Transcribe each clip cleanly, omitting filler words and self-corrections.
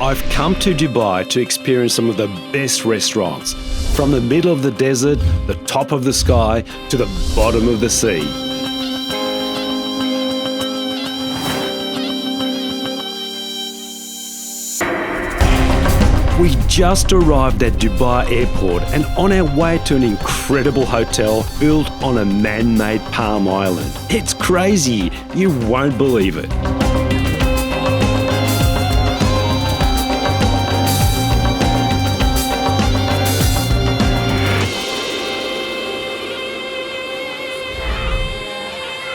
I've come to Dubai to experience some of the best restaurants, from the middle of the desert, the top of the sky, to the bottom of the sea. We just arrived at Dubai Airport and on our way to an incredible hotel built on a man-made palm island. It's crazy, you won't believe it.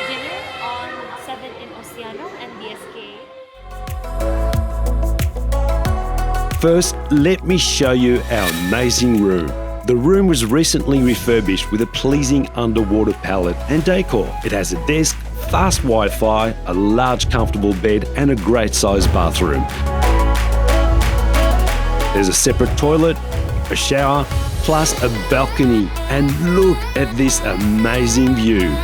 Dinner on 7 in Ossiano and BSK. First, let me show you our amazing room. The room was recently refurbished with a pleasing underwater palette and decor. It has a desk, fast Wi-Fi, a large comfortable bed and a great sized bathroom. There's a separate toilet, a shower, plus a balcony, and look at this amazing view.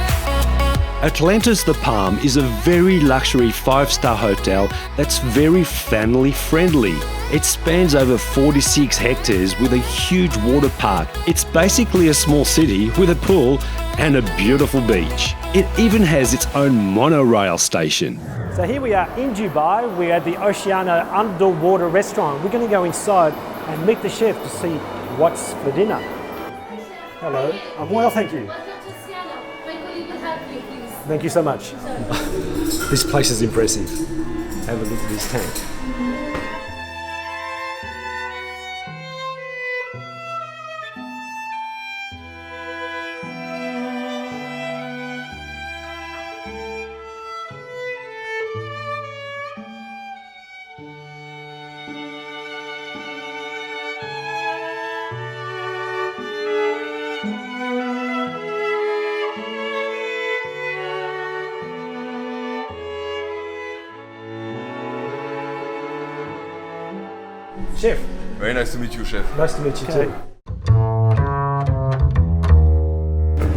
Atlantis The Palm is a very luxury 5-star hotel that's very family friendly. It spans over 46 hectares with a huge water park. It's basically a small city with a pool and a beautiful beach. It even has its own monorail station. So here we are in Dubai. We're at the Ossiano Underwater Restaurant. We're going to go inside and meet the chef to see what's for dinner. Hello, I'm well, thank you. Thank you so much. This place is impressive. Have a look at this tank. Chef. Very nice to meet you, chef. Nice to meet you too.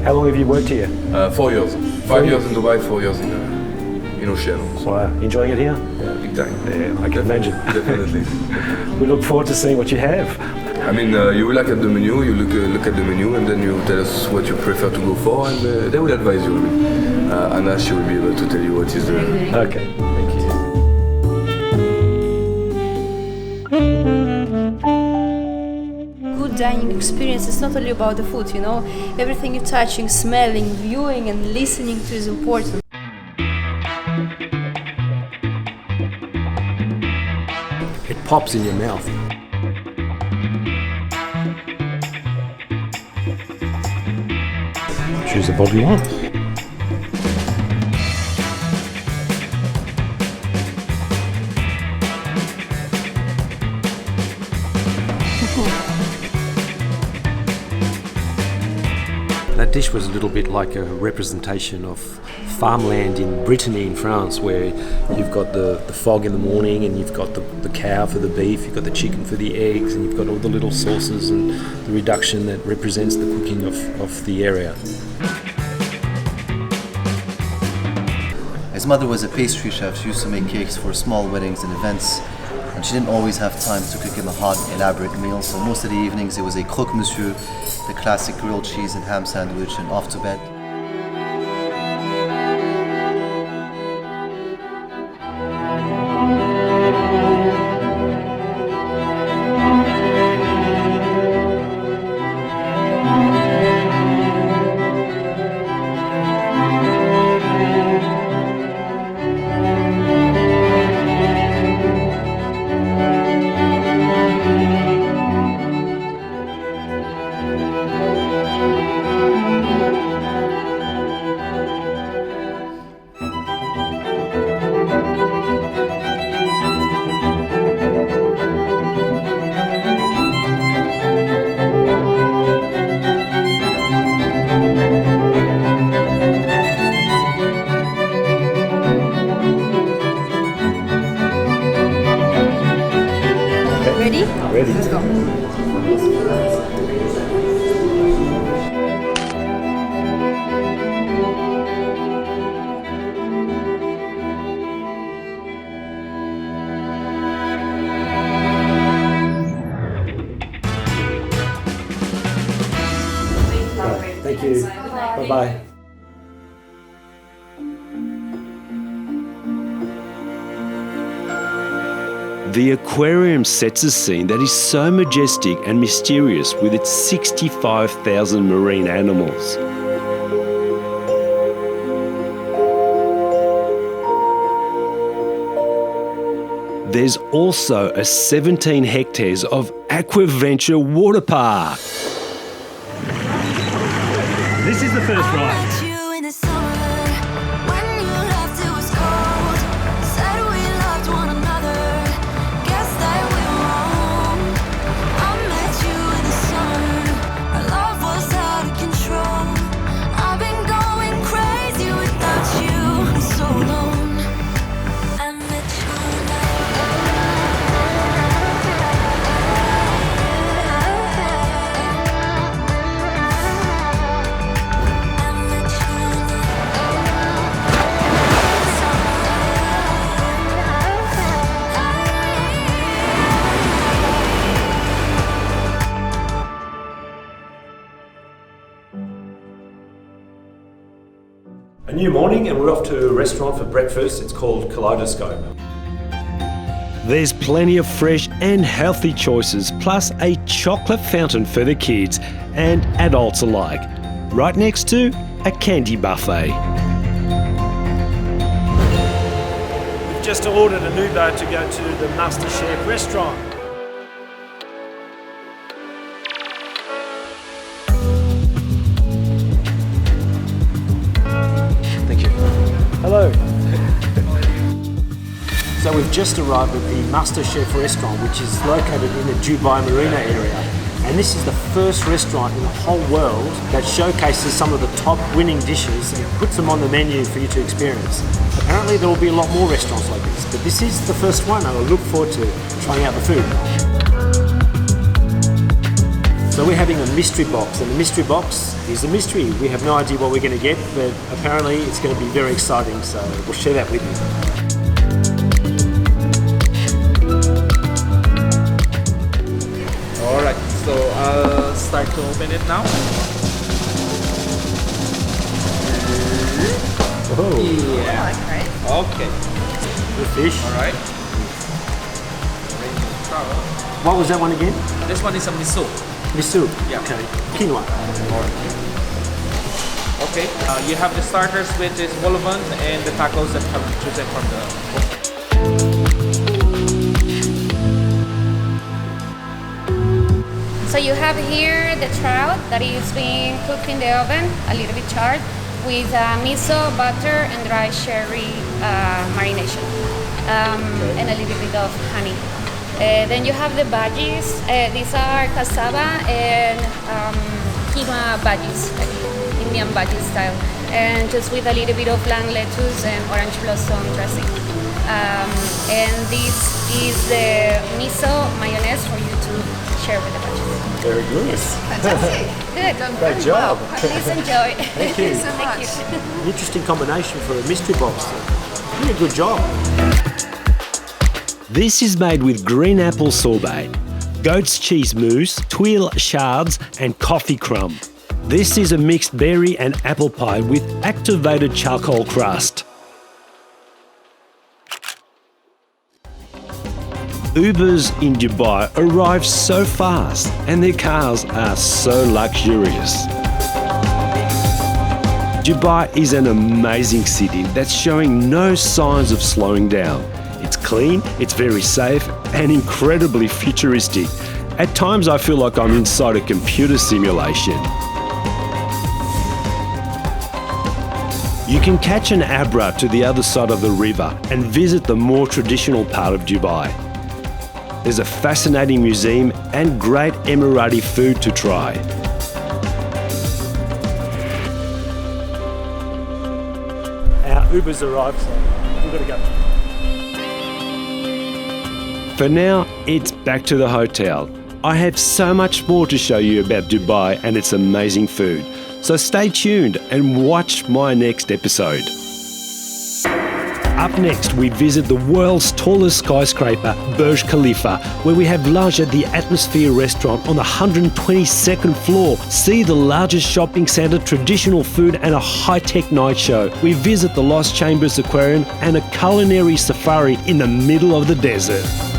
How long have you worked here? 4 years. 5 years in Dubai, 4 years in Ossiano. So Wow, enjoying it here? big time. Yeah, I can imagine. Definitely. We look forward to seeing what you have. I mean, you will look at the menu, you look at the menu, and then you tell us what you prefer to go for, and they will advise you. I mean, Anna, she will be able to tell you what is the... Okay, thank you. Good dining experience is not only about the food, you know. Everything you're touching, smelling, viewing and listening to is important. It pops in your mouth. Choose the bottle you want. That dish was a little bit like a representation of farmland in Brittany in France, where you've got the fog in the morning and you've got the cow for the beef, you've got the chicken for the eggs, and you've got all the little sauces and the reduction that represents the cooking of the area. His mother was a pastry chef. She used to make cakes for small weddings and events, and she didn't always have time to cook him a hot, elaborate meal, so most of the evenings it was a croque monsieur, the classic grilled cheese and ham sandwich, and off to bed. Ready? Ready. Let's go. Bye-bye. The aquarium sets a scene that is so majestic and mysterious with its 65,000 marine animals. There's also a 17 hectares of Aquaventure Waterpark. This is the first ride. A new morning and we're off to a restaurant for breakfast. It's called Kaleidoscope. There's plenty of fresh and healthy choices, plus a chocolate fountain for the kids and adults alike, right next to a candy buffet. We've just ordered an Uber to go to the MasterChef Restaurant. Hello. So we've just arrived at the MasterChef Restaurant, which is located in the Dubai Marina area. And this is the first restaurant in the whole world that showcases some of the top winning dishes and puts them on the menu for you to experience. Apparently there will be a lot more restaurants like this, but this is the first one and I look forward to trying out the food. So we're having a mystery box, and the mystery box is a mystery. We have no idea what we're going to get, but apparently it's going to be very exciting, so we'll share that with you. Alright, so I'll start to open it now. Oh, Yeah. Okay. the fish. Alright. What was that one again? This one is a miso. Miso. Yeah. Okay. Quinoa. Okay. You have the starters with this vol au vent and the tacos that come chosen from the. So you have here the trout that is being cooked in the oven, a little bit charred, with miso, butter, and dry sherry marination, and a little bit of honey. Then you have the bhajis. These are cassava and quinoa bhajis, like Indian bhaji style, and just with a little bit of lang lettuce and orange blossom dressing. And this is the miso mayonnaise for you to share with the bhajis. Very good. Yes. Fantastic. Good. Great job. Please enjoy. Thank you. Thank you. Interesting combination for a mystery box. Really good job. This is made with green apple sorbet, goat's cheese mousse, tuile shards, and coffee crumb. This is a mixed berry and apple pie with activated charcoal crust. Ubers in Dubai arrive so fast and their cars are so luxurious. Dubai is an amazing city that's showing no signs of slowing down. It's clean, it's very safe, and incredibly futuristic. At times I feel like I'm inside a computer simulation. You can catch an Abra to the other side of the river and visit the more traditional part of Dubai. There's a fascinating museum and great Emirati food to try. Our Uber's arrived, so we've got to go. For now, it's back to the hotel. I have so much more to show you about Dubai and its amazing food. So stay tuned and watch my next episode. Up next, we visit the world's tallest skyscraper, Burj Khalifa, where we have lunch at the Atlantis Restaurant on the 122nd floor, see the largest shopping centre, traditional food and a high-tech night show. We visit the Lost Chambers Aquarium and a culinary safari in the middle of the desert.